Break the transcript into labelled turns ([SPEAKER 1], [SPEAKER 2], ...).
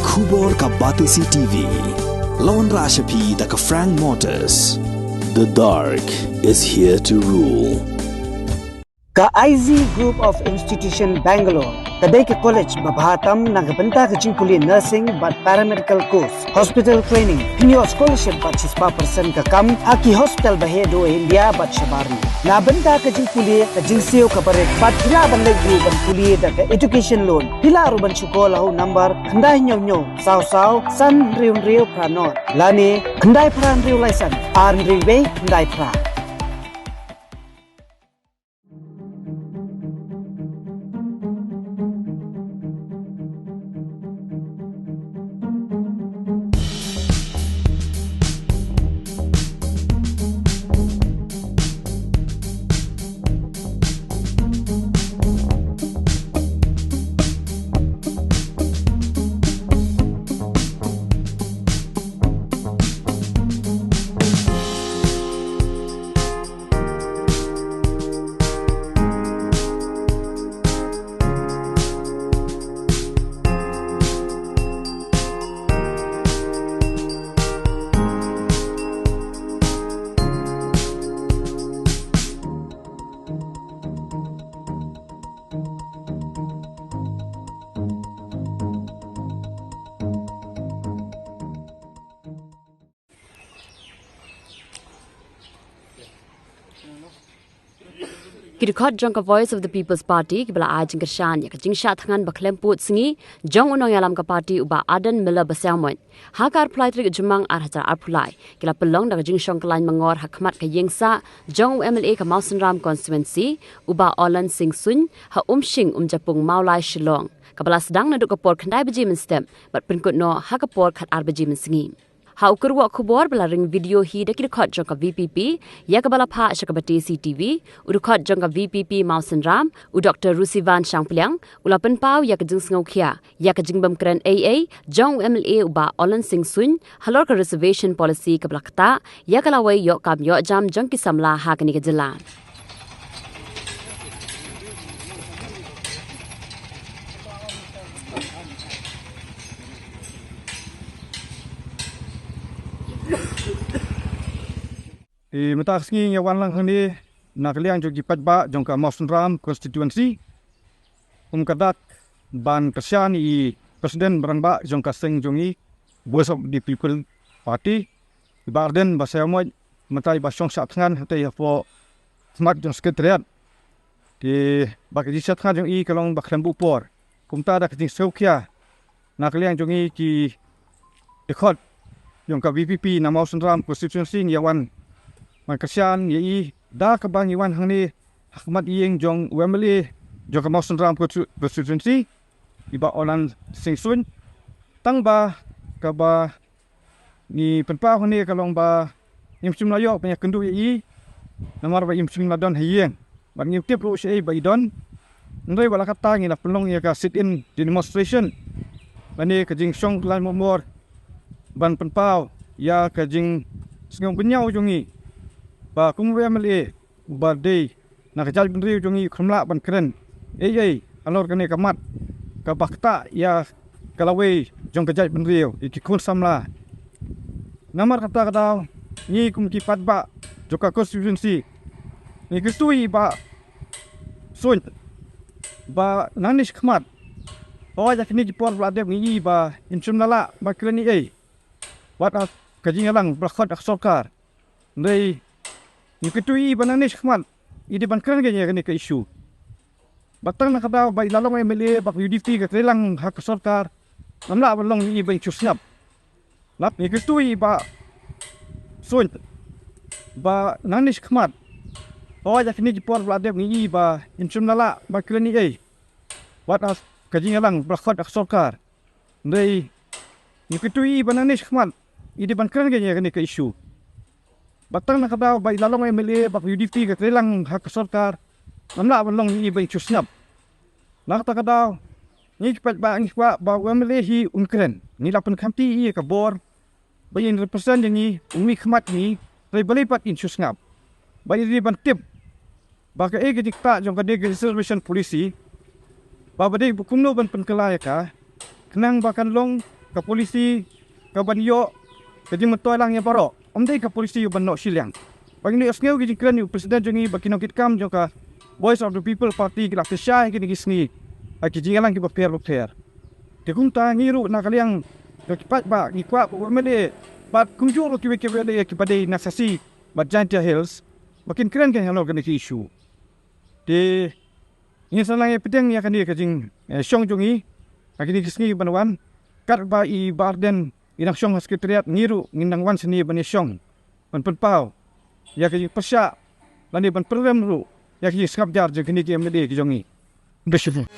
[SPEAKER 1] Khubor ka Batisi TV. Lawan Rashapi da ka Frank Motors. The dark is here to rule.
[SPEAKER 2] Ka IZ Group of Institution Bangalore. Kadai ke college babhatam nagabanta ke jingkuli nursing but paramedical course, hospital training, pinyo scholarship but 6% ka kam, haki hospital bahedo India but shabarni. Nabanta ke jingkuli ke jingsio ka barek but pila bandai group ban kuli da ke education loan. Pila aruban chukola ho number khandai nyo saw san riu pranor. Lani khandai pran riu license, arn riu be khandai pra.
[SPEAKER 3] Dkhot jong ka Voice of the People's Party kibala ajing kershan ya kajing shat hangan baklem put singi jong unong yalam ka party uba adan mila baselmon hakar plai trik jumang arhajar arpulai kila pelong da kajing Shong Kyllaiñ Myngngor Hakhmat ka yengsa jong MLA ka Mawsynram constituency uba Olan Sing Sun ha shing japung maulai shillong kabala sedang naduk kapor khandai beji menstem bat penkut no hakapor khat arbeji mensingi ha ukurwa khubor bala ring video hi da Dkhot jong ka VPP ya kabala pha shakabati CTV Dkhot jong ka VPP Mawsynram u Dr Rusivan Shangplyang ulapan pau ya kajing sngokhia ya kajing bamkran AA jong MLA uba Olan Sing Sun halor ka reservation policy kabla kata ya kalawai yo kam yo jam jong ki samla ha kani ka jila
[SPEAKER 4] Mata sengi yawan lang hani nak liang jogi padba jongka Mawsynram constituency kadat ban kasian I presiden berangba jongka seng jongi Voice of the People Party ibarden basaya mo matai basong satngan hate fo smart jong sekretariat di bakji satngan jong I kalong baklembu por kumta da kting saukia nak liang jongi ki Dkhot jongka VPP na Mawsynram constituency yawan Makasian yai da kabang iwan hangni Hakhmat Ïing jong Wembley jong ka Mawsynram constituency iba Olan Sing Sun tang ba kaba ni penpa hangni kalong ba imsim layo banyak kendu yai namar ba imsim ladon Ïing ban ngi tip ro sei ba idon ndai wala kata ngi na pelong ya ka sit in demonstration bani kajing Shong Kyllaiñ Myngngor ban penpa ya kajing sengong benyau jongi ba kumwe MLA ba day nakajal bendri jongi khumla ban kren ei alor kane kamat ka bakta ya kalawei jong kajal bendri iki kun samla namar kata kadaw ni kum ki patba joka constituency ni kistui ba sun ba nanish khmat o ya kini ki por bladem ni ba insumnala ba kren ni ei wat kajing alang Dkhot aksokar ndai ni ketui bananis khmat idi bankran ge ne ke issue batang na kadaw ba ilalong MLA bak UDP ka trelang hak sarkar namla balong ni ba chusnap lap ni ketui ba sun ba nanis khmat o ya kini por bladem ni ba insumnala ba kreni ei wat kajing alang Dkhot aksokar ndai ni ketui bananis khmat idi bankran ge ne ke issue batang na kadaw ba ilalong MLA bak UDP ka trelang hak sarkar namla balong ni ba chusnap nakta kadaw ni pat ba ang ba MLA hi unkren ni lapan khamti I ka bor ba yin represent ni umi khmat ni re balipat in chusngap ba iri ban tip ba ka ege dikta jong ka de reservation policy ba ba de bukumno ban penkelaya ka kenang bakan long ke polisi ke banyo ke jing metoi lang yang paro omdei ke polisi yu banno silang bagi ni asngeu gi jingkran yu presiden jongi bakino kitkam joka voice of the people party kila kesai ki gisni aki jingalang ki baper te kunta ngiru na kaliang kipat ba ni kwa mede bat kunjuru ki wede ki padai nasasi bat Giant Hills makin keren kan hello kan isu de ini salang pedeng ya kan dia kajing Shong jongi akini kisni banwan kat ba I barden inang Shong sekretariat ngiru ngindang wan seni ban Shong ban penpau ya kajing pasya lani ban program ru ya kajing skap jar je kini ki mede ki jongi besyukur